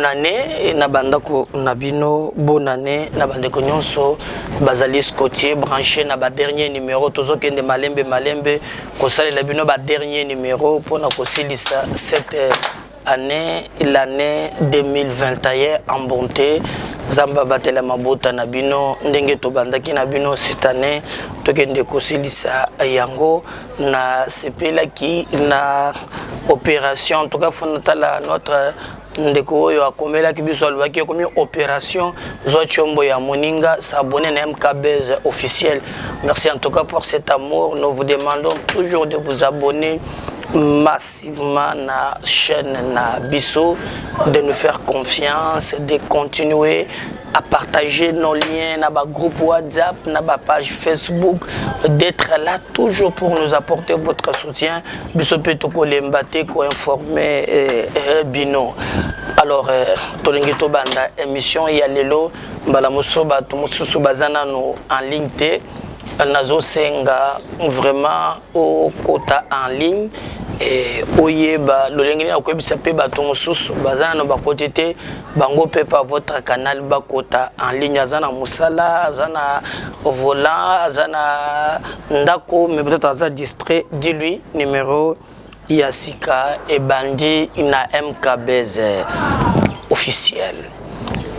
année na bandako nabino, bonne année na bandeko nyonso bazali Scottier branché na ba dernier numéro tozo kende malembe kosala la bino ba dernier numéro pour na kosilisa cette année, l'année 2021 en bonté. Zamba batela mabota na bino ndenge to bandaki na bino cette année tokende kosilisa yango na sepela ki na opération en tout cas fonatala notre ndeko oyo akomela ki biso alobaki komi opération Zochombo ya Moninga s'abonner na MKBZ officiel. Merci en tout cas pour cet amour. Nous vous demandons toujours de vous abonner massivement na chaîne na biso, de nous faire confiance, de continuer à partager nos liens na ba groupe WhatsApp, na ba page Facebook, d'être là toujours pour nous apporter votre soutien. Biso peto ko lembate ko informer bino. Alors tolingito banda émission ya lelo mbala musoba to mususu bazana no en ligne te nazo senga vraiment au quota en ligne et oyeba lolengeni akoyebisa pe bato mosusu bazana no bakote te bango pe pa votre canal bakota en ligne azana musala azana volant azana ndako mais peut-être aza distrait dis-lui numéro Yasika et Bandi na MKBZ officiel.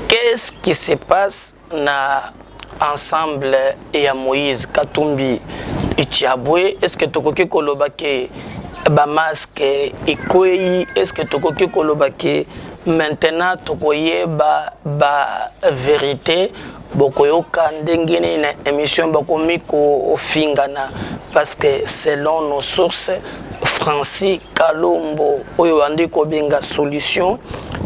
Qu'est-ce qui se passe na ensemble et à Moïse Katumbi et Tiaboué? Est-ce que tokoki kolobake ba masque et koyi? Est-ce que tokoki kolobake maintenant tokoye ba vérité? Bokoyoka ndengene na émission bakomiko ofingana parce que selon nos sources Francis Kalombo oyo andi ko benga solution.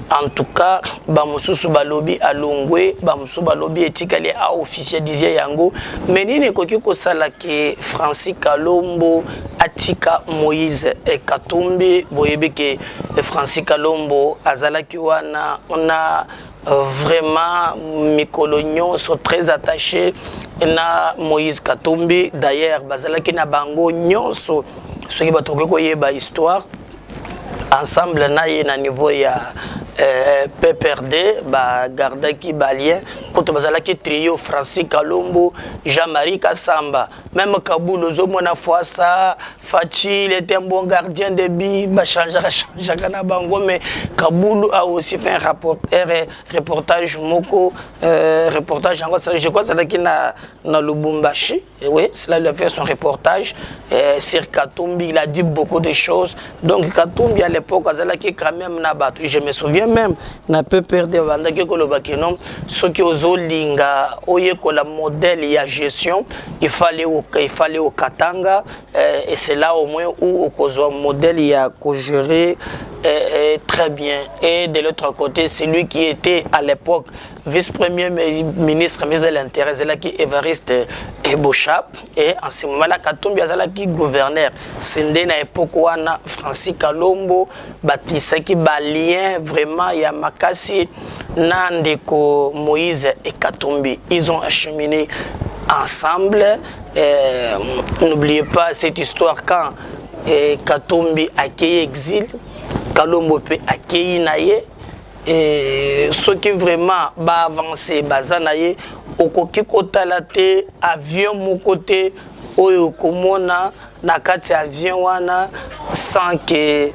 En tout cas, bamususu balobi alongwe, bamususu balobi etikali a officialiser yango. Menine koki ko sala ke Francis Kalombo atika Moïse et Katumbi boyebi ke Francis Kalombo azala ki wana on a vraiment mikolonyo sont très attachés na Moïse Katumbi. D'ailleurs, bazala ki na bango nyonso ce qui va toke ko yeba histoire ensemble na ye na niveau ya PPRD ba gardaki balien koto bazala ki trio Francis Kalombo Jean-Marie Kassamba même Kaboul zo mona fois ça Fachi il était un bon gardien de but ba changer na bango mais Kaboul a aussi fait un reportage moko reportage encore je crois c'est là qui na Lubumbashi oui cela il a fait son reportage sur Katumbi. Il a dit beaucoup de choses donc Katumbi à l'époque azala ki quand même na batu je me souviens même na peu perdre vandaki kolobaki non ce qui ozolinga oye ko la modèle ya gestion il fallait au Katanga et c'est là au moins où au modèle ya ko gérer très bien. Et de l'autre côté c'est lui qui était à l'époque vice-premier ministre de l'Intérieur c'est là qui Évariste Ebochap et en ce moment là Katumbi azala qui gouverneur c'est na époque wana Francis Kalombo batisaki balien vraiment ya makasi nandeko Moïse et Katumbi ils ont acheminé ensemble. N'oubliez pas cette histoire quand Katumbi a accueilli exil Kalombo peut accueillir naie et ce qui vraiment va avancer bazanaye okoki kotala te avion mon côté oyo komona na kati avion wana sans que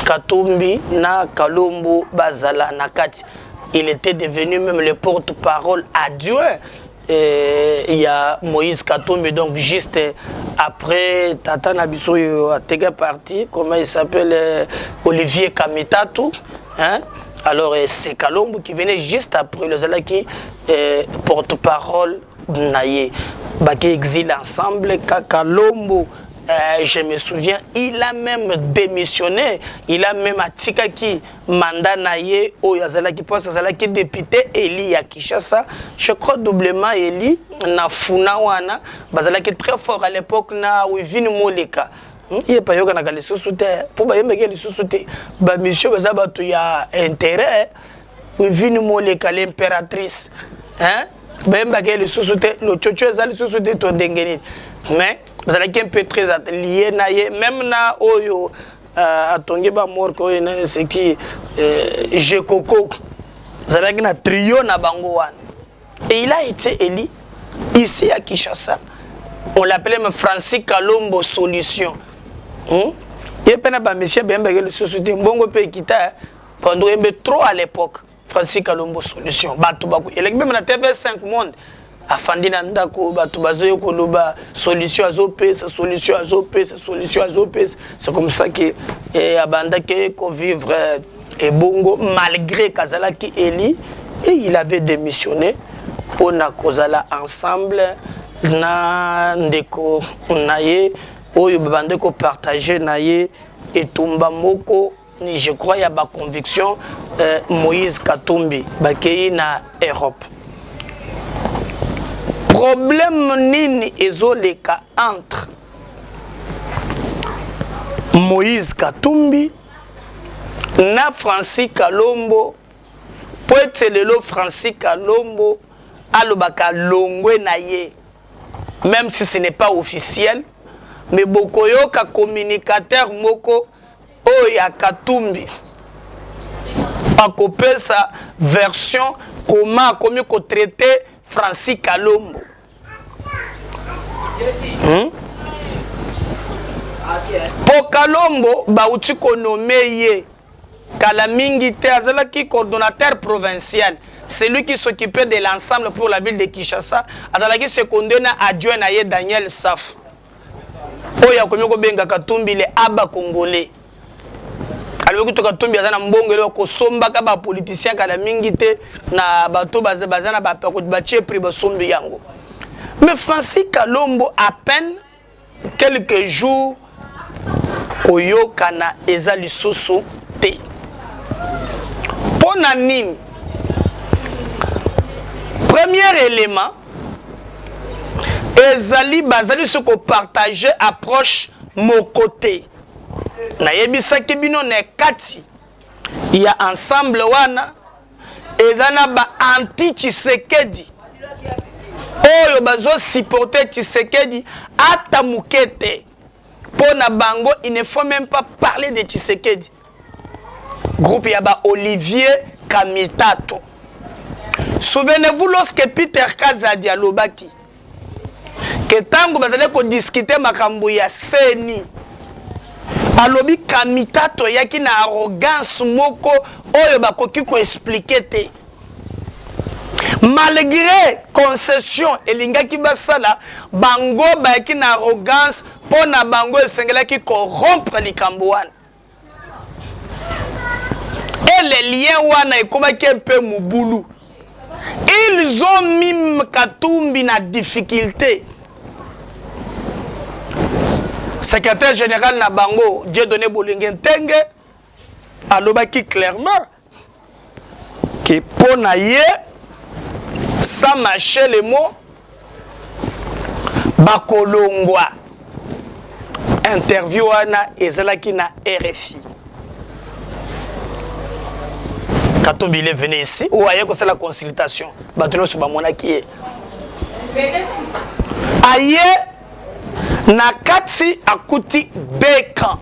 Katumbi na Kalombo bazala na kati. Il était devenu même le porte-parole adjoint. Il y a Moïse Katumbi donc juste après Tata Nabiso a été parti, comment il s'appelle, Olivier Kamitatou hein? Alors c'est Kalombo qui venait juste après le Zala qui porte-parole naïe baki exil ensemble Kalombo. Je me souviens, il a même démissionné, il a même atikaki mandat naïe au Yazalaki poste Yazalaki député Eli à Kinshasa. Je crois doublement Eli na Funawana, bazalaki très fort à l'époque na Wivini Moleka. Il n'y a pas eu de sous-souté. Pour que les sous-souté, la mission il y a intérêt. Wivini Moleka, l'impératrice. Hein? Les sous-souté, le tchotcho est sous-souté ton dengeni. Mais vous allez un peu très lié, même na oyo atongi ba mort ko ene c'est qui je coco zalaki na trio na bango wana et il a été élu ici à Kinshasa. On l'appelait Francis Kalombo Solution. Il y a pas monsieur Bembe le société mbongo pe kita pendant trop à l'époque Francis Kalombo Solution bato bako et même na TV5 monde afandi na ndako bato bazoyo koloba solution azopesa solution azopesa solution azopesa. C'est comme ça que abanda ke ko vivre et bongo malgré Kazala qui éli et il avait démissionné pour na kozala ensemble na ndeko naye oyo babande ko partager naye et tumba moko ni je crois ya ba conviction Moïse Katumbi bakei na Europe. Problème nini ezoleka entre Moïse Katumbi na Francis Kalombo po etelelo Francis Kalombo alobaka longwe na ye même si ce n'est pas officiel mais bokoyo ka communicateur moko oya Katumbi akopesa sa version comment comme ko traiter Francis Kalombo. Pour Kalombo bauti ko nommé ye kala mingi te azalaki coordonnateur provincial, celui qui s'occupait de l'ensemble pour la ville de Kinshasa, azalaki secondé na adjoint na ye Daniel Saf. Oya komi ko benga Katumbi le aba congolais. Alors que Katumbi azana mbongelo ko somba ka ba politicien kala mingi te na bato bazana ba ko batie pri ba sombi yango. Mais Francis Kalombo à peine quelques jours koyo kana ezali soso te. Ponanine. Premier élément ezali bazali ce ko partager approche mon côté. Na yebisa kebino ne kati ya ensemble wana ezana ba anti Tshisekedi oyo bazo supporter Tshisekedi ata mukete pona bango il ne faut même pas parler de Tshisekedi. Groupe ya ba Olivier Kamitato. Souvenez-vous lorsque Peter Kazadi alobaki que tango bazale ko discuter makambo ya seni alobi Kamitato yaki na arrogance moko oyo bakoki ko expliquer te malgré concession elingaki basala bango bayaki na arrogance pona bango esengelaki corrompre likambo wana et les liens wana ekomaki peu mubulu. Ils ont mis Katumbi na difficulté. Secrétaire général na bango Dieudonné Bolingen Tenge alobaki clairement que pona ye sans mâcher les mots bakolongwa interview wana ezalaki na RFI. Katumbi il est venu ici ou aye ko la consultation batuno so ba monaki ye aye na kati akuti bekan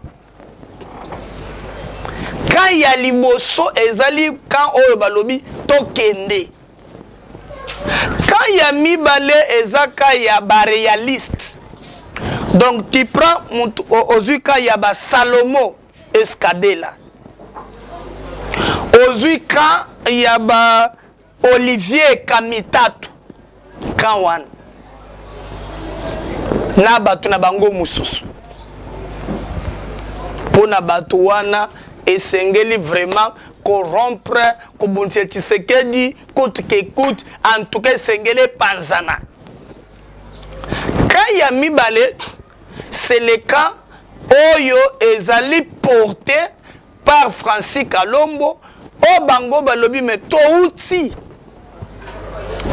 quand ya liboso ezali quand oyo balobi tokende quand ya mibale ezaka ya ba réaliste donc tu prends ozuka ya ba Salomo Escadela ozuka ya ba Olivier Kamitato quand wana na batu na bango mususu pona batu wana esengeli vraiment corrompre kobuntia Tshisekedi coûte que coûte en tout cas esengeli panzana quand ya mibale c'est le cas oyo ezali porté par Francis Kalombo o bango balobi me to uti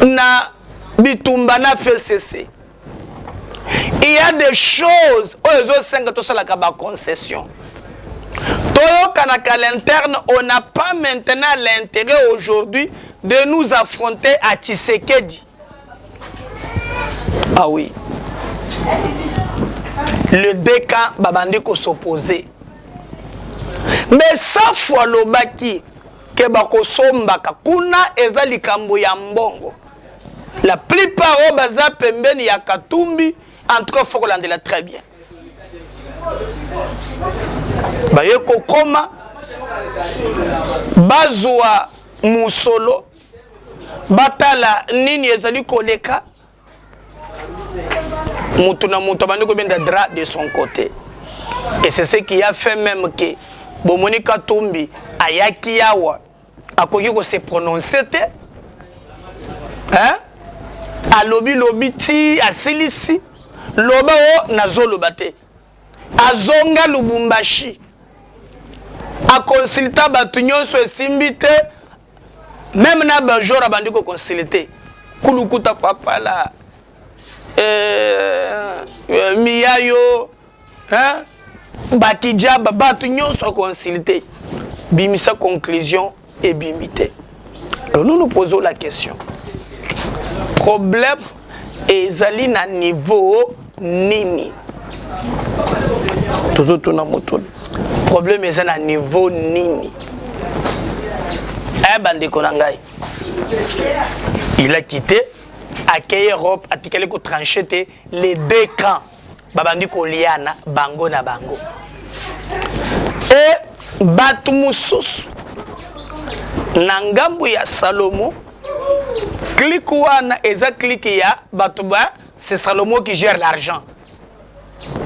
na bitumba na FCC. Il y a des choses aux concession. À l'interne, on n'a pas maintenant l'intérêt aujourd'hui de nous affronter à Tshisekedi. Ah oui. Le deux camps babandiko s'opposer. Mais ça fois lobaki ke bakosombaka kuna eza likambo ya mbongo. La plupart au baza pembeni ya Katumbi, en tout cas faut kolandela très bien. Baye kokoma bazwa musolo batala nini ezali koleka mutu na mutu bandi ko benda dra de son côté. Et c'est ce qui a fait même que Bomoni Katumbi ayaki yawa akoki ko se prononcer te hein alobi lobi ti asilisi loba o nazoloba te azonga Lubumbashi a consulta batu nyonso esimbi te même na bajora bandi ko consulter kulukuta papala miyayo hein bakijaba batu nyonso consulter bimisa conclusion et bimité. Alors nous nous posons la question. Problème ezali na niveau nini? Toujours tout na moto. Problème ezali na niveau nini? Bande konangai. Il a quitté accueilli Europe, a tikale ko tranché les deux camps. Babandi ko liana bango na bango. Et batu mususu Nangambu ya Salomo, clique wana eza clique ya batuba, c'est Salomo qui gère l'argent.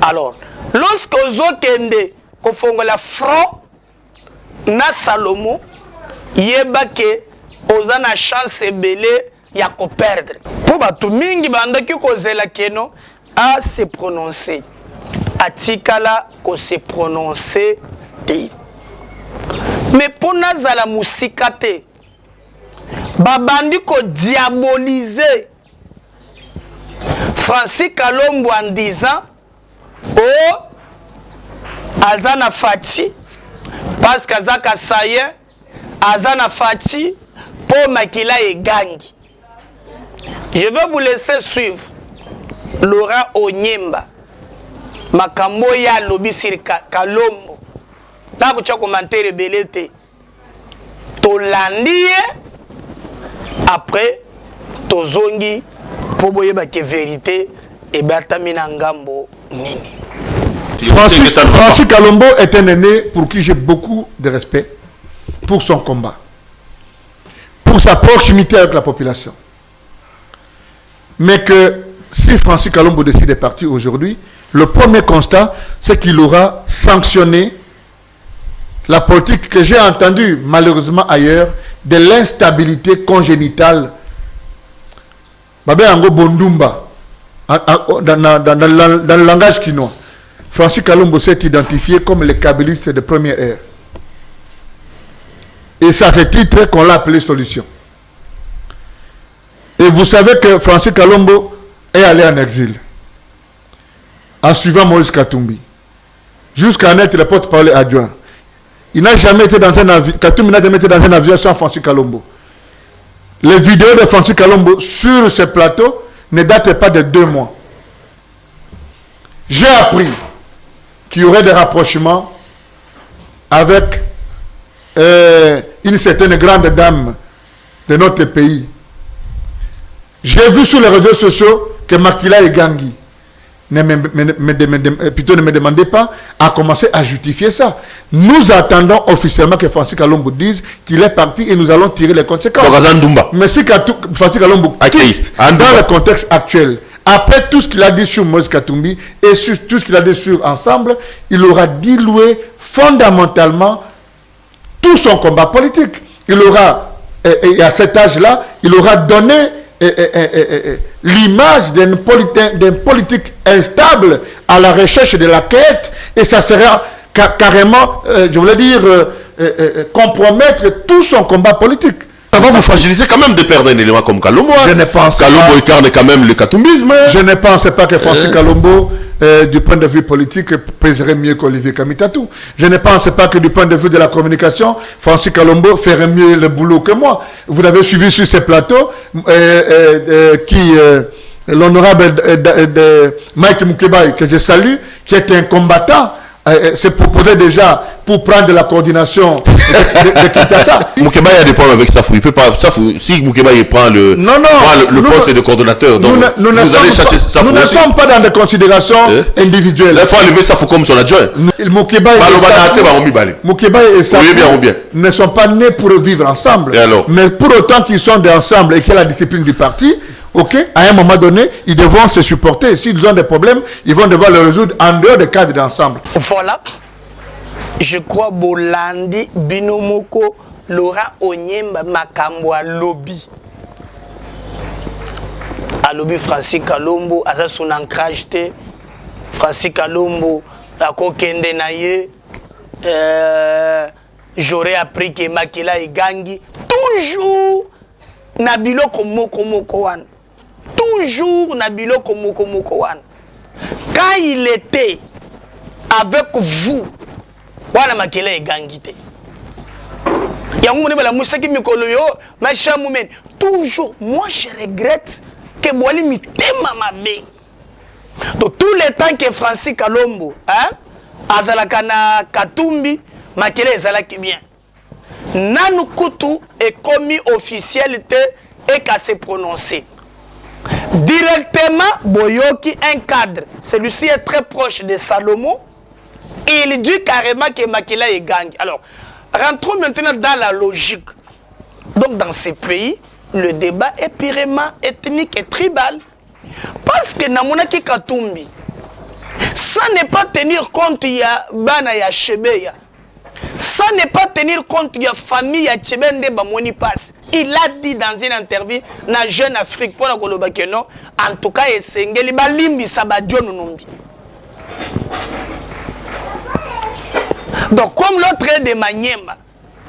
Alors, lorsque ozo kende kofongo la front na Salomo, yeba ke oza na chance belé ya ko perdre. Pour batu mingi bandaki kozela keno a se prononcer. Atikala ko se prononcer te. Mais pour nazala musikate babandi ko diaboliser Francis Kalombo en disant oh azana fati parce qu'azaka saye azana fati pour makila et gangi. Je vais vous laisser suivre Laurent Onyemba makambo ya lobi sur Kalombo. Là, vous avez commenté belete. Tolandie après tozongi pour boyeba que vérité et batamina ngambo nini. Francis Kalombo est un aîné pour qui j'ai beaucoup de respect pour son combat, pour sa proximité avec la population. Mais que si Francis Kalombo décide de partir aujourd'hui, le premier constat, c'est qu'il aura sanctionné la politique que j'ai entendue malheureusement ailleurs de l'instabilité congénitale. Babé Ango Bondumba, dans le langage quinois, Francis Kalombo s'est identifié comme le kabyliste de première ère. Et c'est à ce titre qu'on l'a appelé solution. Et vous savez que Francis Kalombo est allé en exil en suivant Moïse Katumbi jusqu'à en être le porte-parole adjoint. Il n'a jamais été dans un avion. Katumbi n'a jamais été dans un avion sans Francis Kalombo. Les vidéos de Francis Kalombo sur ce plateau ne datent pas de 2 mois. J'ai appris qu'il y aurait des rapprochements avec une certaine grande dame de notre pays. J'ai vu sur les réseaux sociaux que Makila et Gangi plutôt ne me demandez pas à commencer à justifier ça. Nous attendons officiellement que Francis Kalombo dise qu'il est parti et nous allons tirer les conséquences. Mais si Francis Kalombo quitte dans le contexte actuel, après tout ce qu'il a dit sur Moïse Katumbi et sur tout ce qu'il a dit sur Ensemble, il aura dilué fondamentalement tout son combat politique. Il aura, et à cet âge-là, il aura donné l'image d'une politique instable à la recherche de la quête, et ça sera carrément, je voulais dire, compromettre tout son combat politique. Ça va vous fragiliser quand même de perdre un élément comme Kalombo. Je ne pense Kalombo pas. incarne quand même le katumbisme. Je ne pense pas que Francis Kalombo, du point de vue politique, pèserait mieux qu'Olivier Kamitatou. Je ne pense pas que du point de vue de la communication, Francis Kalombo ferait mieux le boulot que moi. Vous avez suivi sur ces plateaux l'honorable Mike Mukebai, que je salue, qui est un combattant se proposait déjà pour prendre la coordination de Kinshasa. Moukeba a des problèmes avec Safou. Il peut pas. Safou, si Moukeba prend le poste de coordonnateur, donc nous vous allez chercher Safou. Nous ne sommes pas dans des considérations individuelles. Il faut enlever Safou comme son adjoint. Moukeba et Safou ne sont pas nés pour vivre ensemble. Mais pour autant qu'ils sont ensemble et qu'il y a la discipline du parti, ok, à un moment donné, ils devront se supporter. S'ils ont des problèmes, ils vont devoir les résoudre en dehors des cadres d'ensemble. Voilà. Je crois Bolandi, Binomoko, Laura Onyemba, Makambo, à lobby. À lobby, Francis Kalombo, à son ancrage, Francis Kalombo, à Kokende Naye, j'aurais appris que Makila et Gangi, toujours Nabilo Komoko. Toujours Nabilo Komoko. Quand il était avec vous, wana Makila et Gangite. Toujours, moi je regrette que Boali mi tema mabe. Donc tout le temps que Francis Kalombo, azalaka na Katumbi, Makila ezalaki bien. Nanu Kutu est commis officialité et qu'à se prononcer. Directement, Boyoki, un cadre. Celui-ci est très proche de Salomon. Il dit carrément que Makila est gang. Alors, rentrons maintenant dans la logique. Donc, dans ces pays, le débat est purement ethnique et tribal. Parce que Namonaki Katumbi, ça n'est pas tenir compte, il y a Bana, il y a Chebeya. Ça n'est pas tenir compte de la famille de Chebende Bamoni Pass. Il a dit dans une interview dans Jeune Afrique, pour la Golobakeno, en tout cas, il s'est engagé, Balimbi Sabadjo Numbi. Donc, comme l'autre est de Maniema,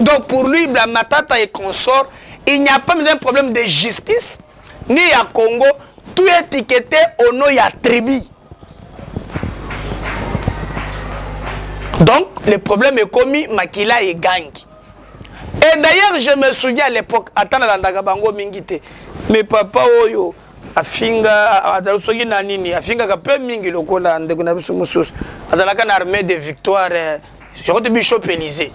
donc pour lui, Blamatata et consort, il n'y a pas de problème de justice, ni à Congo, tout est étiqueté au nom de tribu. Donc, le problème est commis, Makila et gang. Et d'ailleurs, je me souviens à l'époque, attends, Landagabango Mingite, mais papa Oyo, Afinga, Adalsogi Nanini, Afinga Kapé Mingi, le Kola, Ndegunabiso Moussous, Adalakan armée de victoire, je crois que Bishop Élysée.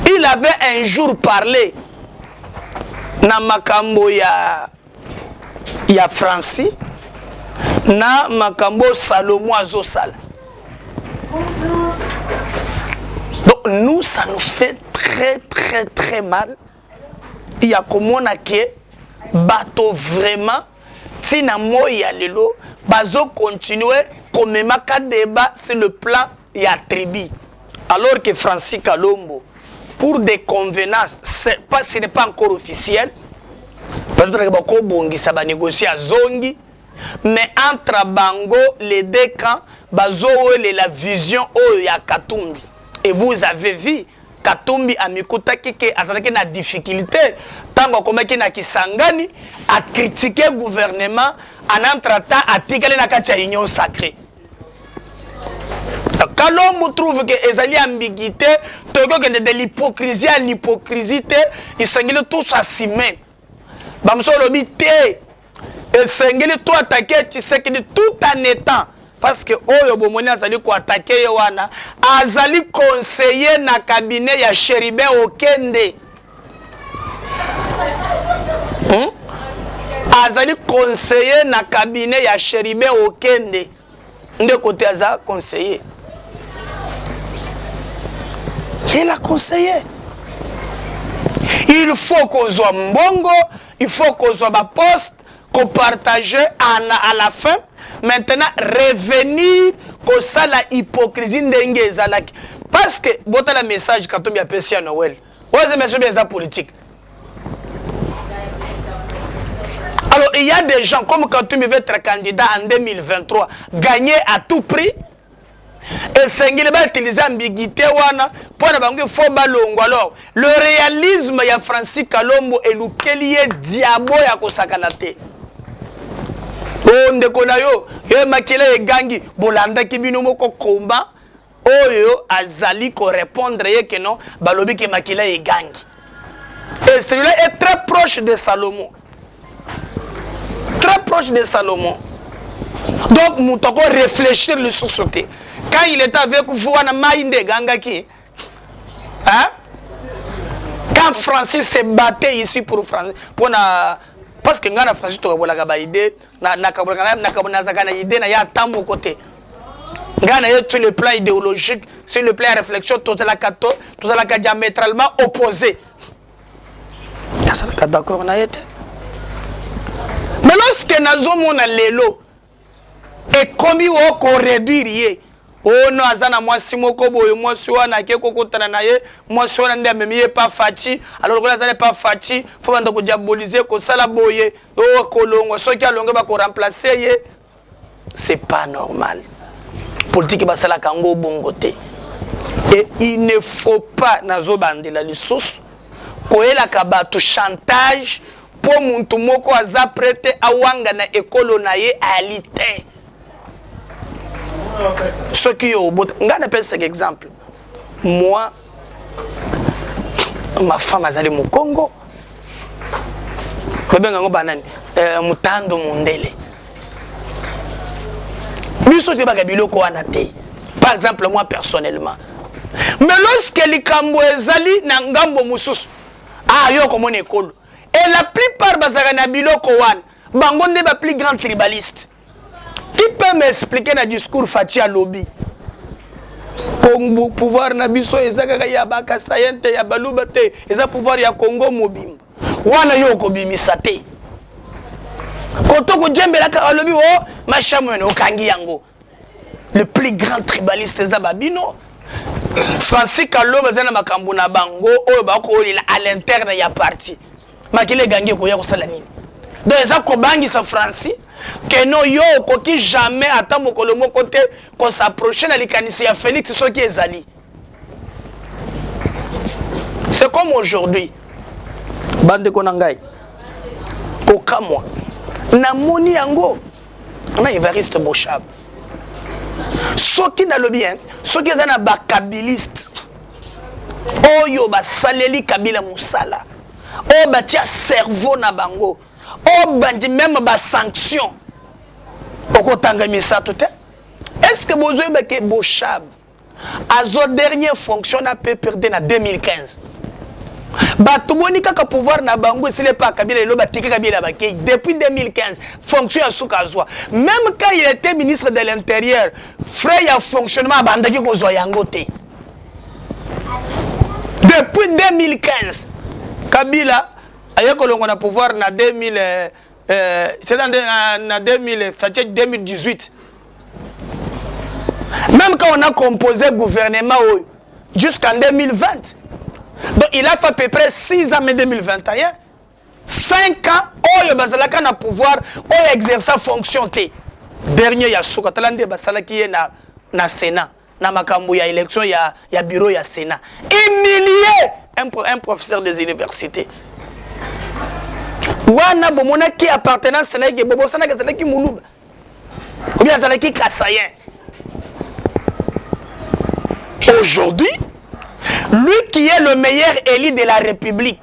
Il avait un jour parlé, na Makambo ya Francis, na Makambo Salomo Azosala. Donc nous, ça nous fait très mal. Il y a comme on a que bateau vraiment, si na moya lelo, bazo continuer comme maka débat sur le plan ya tribu. Alors que Francis Kalombo, pour des convenances, ce n'est pas encore officiel. Peut-être que bongi ça va négocier à Zongi, mais entre Bango les deux camps, bazo la vision o ya Katumbi. Et vous avez vu, Katumbi a mikutaki ke azalaki na difficulté, tango komaki na Kisangani, a critiqué le gouvernement, en entre-temps, a tigale na katia union sacrée. Kalombo trouve que les ambiguïté, de l'hypocrisie à l'hypocrisie, ils sont tous assimés. Bamso lobité, ils sont tous attaqués, tu sais que tout en étant. Parce que Oyo Bomoni azali ko attaquer wana azali conseiller na cabinet ya Chéribin Okende. Azali conseiller na cabinet ya Chéribin Okende. De côté aza conseiller. Qui l'a conseillé? Il faut qu'on soit mbongo, il faut qu'on soit ma poste, qu'on partage à la fin. Maintenant, revenir pour ça la hypocrisie d'Enge Zalaki. Parce que, bon, le message quand on a apprécié à Noël. Ouais, c'est un message politique. Alors, il y a des gens, comme quand tu veux être candidat en 2023, gagner à tout prix. Et Sengile va utiliser ambiguïté wana pour ne faut balongo. Alors, le réalisme ya Francis Kalombo et le kelier diabo ya kosakanate. Oh ndekona yo Makila et gangi bolanda kibino moko komba oyo azali ko répondre que non balobi ke Makila et gangi. Et celui-là est très proche de Salomon. Très proche de Salomon. Donc nous devons réfléchir sur ce côté. Quand il était avec vous, on a maïndé gangaki. Hein? Quand Francis se battait ici pour France, pour na parce que ngana Francis to bola ka idée na idée na ya tamu côté. Ngana yo sur le plan idéologique, sur le plan réflexion, tout ça la diamétralement opposé. Ça la d'accord na été. Mais lorsque nazo mona lelo et comme on ko réduire oh non azana mwasi moko boyo mwasi wana ke kokotana na ye mwasi wana ndé memiye pas fati alors que azana pas fati faut banda ko diaboliser ko sala boye oh kolongo soki alonge ba ko remplacer ye c'est pas normal politique ba sala kango bongote et il ne faut pas nazo bandela lisusu ko elaka bato chantage pour muntu moko aza prêté awanga na ekolo na ye alite. Ce qui est au bout, on appelle cet exemple. Moi, ma femme a allé au Congo. Mutando Mundele. Par exemple, moi personnellement. Mais lorsque les Kambo ezali na ngambo mususu, ah yo comme on école. Et la plupart bazara biloko wan, bango nde ba plus grand tribaliste. Qui peut m'expliquer dans le discours Fatia Lobby? Pour pouvoir na biso ezaka ya baka sayente ya balubate, eza pouvoir ya Congo mobimba. Wana yo ko bimisate. Koto ko djembela ka lobi o machamwe no kangi yango. Le plus grand tribaliste eza babino. Francis Kalombe zana makambo na bango oyo ba ko à l'interne ya parti. Makile gangi ko ya ko sala nini? Donc eza ko bangi sa Francis que non yo koki jamais attend mon colomo côté qu'on s'approche na likanisi ya Félix ce qui est ali. C'est comme aujourd'hui. Bande konangai. Koka moi. Na moni yango. Na Évariste Bochab. Ce qui n'a le bien, ce qui est un bakabiliste. Oyo ba saleli Kabila Moussala. O ba tia cerveau na bango. Oh, bandi même ba sanction. Est-ce que vous avez que Bochab à son dernière fonction a pu perdre en 2015? Batuboni kaka pouvoir na bango s'il n'est pas Kabila lo batiki Kabila bakay depuis 2015 fonction à Soukazwa. Même quand il était ministre de l'Intérieur, frère a fonctionnement bandaki ko zo yangote. Depuis 2015 Kabila on a pouvoir na 2000 c'est dans 2018. Même quand on a composé le gouvernement jusqu'en 2020. Donc il a fait à peu près 6 ans en 2021. 5 ans, il a pouvoir exercer sa fonction. Dernier, il y a Souka Talande qui est na Sénat. Na makambo ya élection, il y a bureau ya Sénat. Humilié un professeur des universités. Wana bomona qui appartenance à qui bobo sana ka qui muluba ou bien ça qui kassayen. Aujourd'hui, lui qui est le meilleur élu de la République,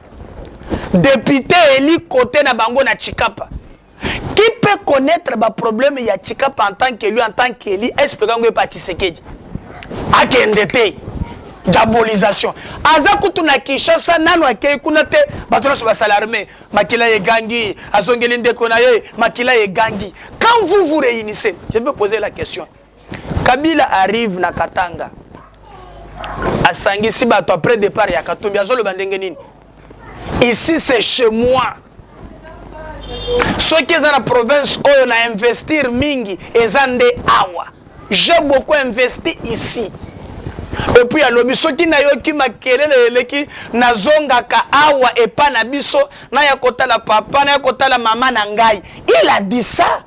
député élu côté na bango na Chikapa, qui peut connaître le problème ya Chikapa en tant qu'élu, en tant qu'élu, est-ce que vous pas Tshisekedi akendete diabolisation aza kutuna Kinshasa nano akei kunate batona so basalarme makila ye gangi azongeli ndeko na ye makila ye gangi. Quand vous vous réunissez, je vais poser la question. Kabila arrive na Katanga asangisi bato après départ ya Katumbi azolo bandenge nini. Ici c'est chez moi. Ceux qui sont dans la province on a investir mingi ezande awa. J'ai beaucoup investi ici. Et puis, il y a l'obiso qui n'a pas makelele na zonga ka awa et pas na biso na ya kota la papa na ya kota la maman nangai. Il a dit ça.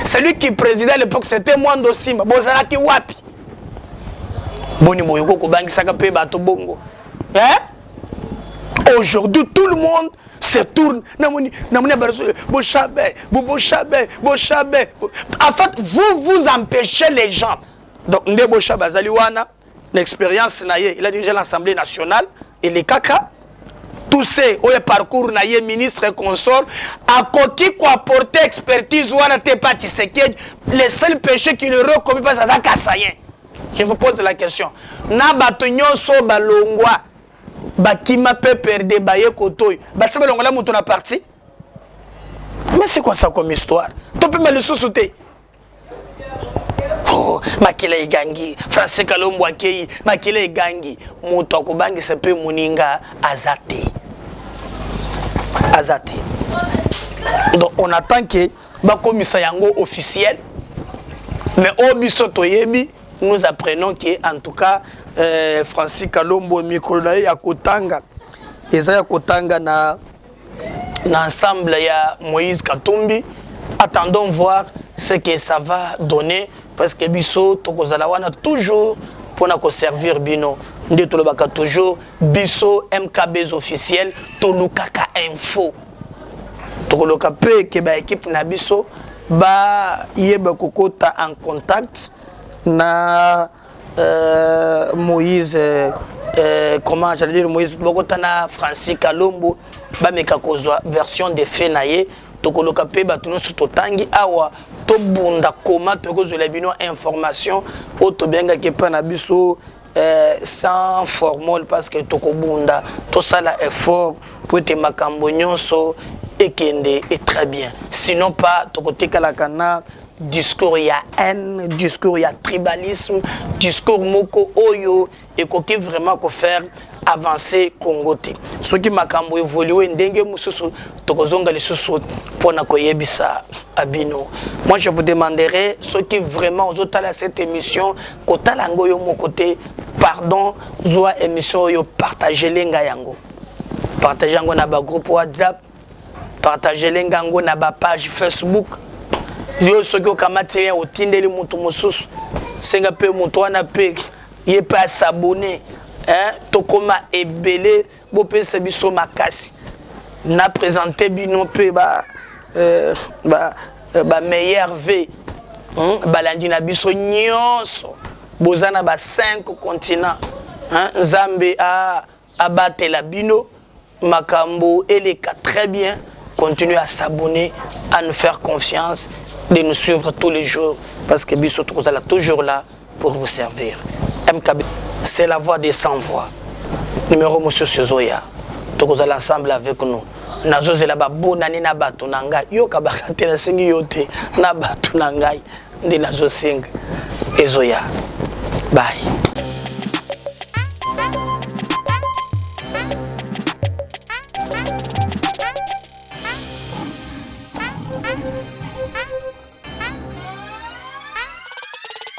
Celui qui présidait à l'époque c'était Mwando Simba. Bozalaki wapi. Boni boyoko ko bangi saka pe bato bongo. Hein? Aujourd'hui tout le monde se tourne. Namoni Bochabe. En fait, vous empêchez les gens. Donc, Ndebo Chabazaliwana, l'expérience, il a dirigé l'Assemblée nationale et les Kaka. tout c'est au parcours na ye ministre et consort a coquille quoi apporter expertise ou à te pas le seul péché qui le recommet pas ça kassayen. Je vous pose la question. Na batonyo so balongwa bakima pe perdre baye kotoy. Ba se balongwa la muto na parti. Mais c'est quoi ça comme histoire? Tu peux me le sous-sauter. Oh, makila igangi, Francis Kalombo akei, makila igangi, muto akobangi sepe muninga azate. Azate. Donc on attend que bakomisa yango officiel. Mais au biso toyebi, nous apprenons que en tout cas Francis Kalombo mikolo ya kotanga. Eza ya kotanga na ensemble ya Moïse Katumbi. Attendons voir ce que ça va donner parce que biso tokozala wana toujours pour na ko servir bino nde tolobaka toujours biso MKB officiel tolukaka info tokoloka pe ke ba équipe na biso ba yeba kokota en contact na Moïse comment j'allais dire Moïse bokota na Francis Kalombo ba meka kozwa version de fait naye tokoloka pe batuno sutotangi awa to bunda koma tokozela bino information o to benga ke pa na biso sans formol parce que tokobunda to sala effort pour te makambo nyonso ekende est très bien sinon pas tokotika la kana discours ya haine discours ya tribalisme discours moko oyo ekoki vraiment ko faire avancer Congo te soki makambo évoluer ndenge mususu tokozonga lisusu pona koyebisa abino. Moi je vous demanderai ceux qui vraiment ozotala cette émission kotala ngo yo mon côté pardon zoa émission yo partager lenga yango partager ngo na ba groupe WhatsApp partager lenga ngo na ba page Facebook yo soki okamati otindeli mutu mususu senga pe mutu wana pe ye pas s'abonner hein tokoma ebele bo pesa biso makasi na présenter bino pe ba meilleur v balandi na biso nyonso bozana ba 5 continents hein Nzambe a abatela bino makambo eleka très bien. Continuez à s'abonner, à nous faire confiance, de nous suivre tous les jours parce que biso tokozala toujours là pour vous servir. MKB, c'est la voix des sans voix. Numéro monsieur Zoya. Tokozala ensemble avec nous. Nazozela ba bonani na bato nanga yo kabakate na singi yote na bato nangai ndi nazosinga Ezoya. Bye.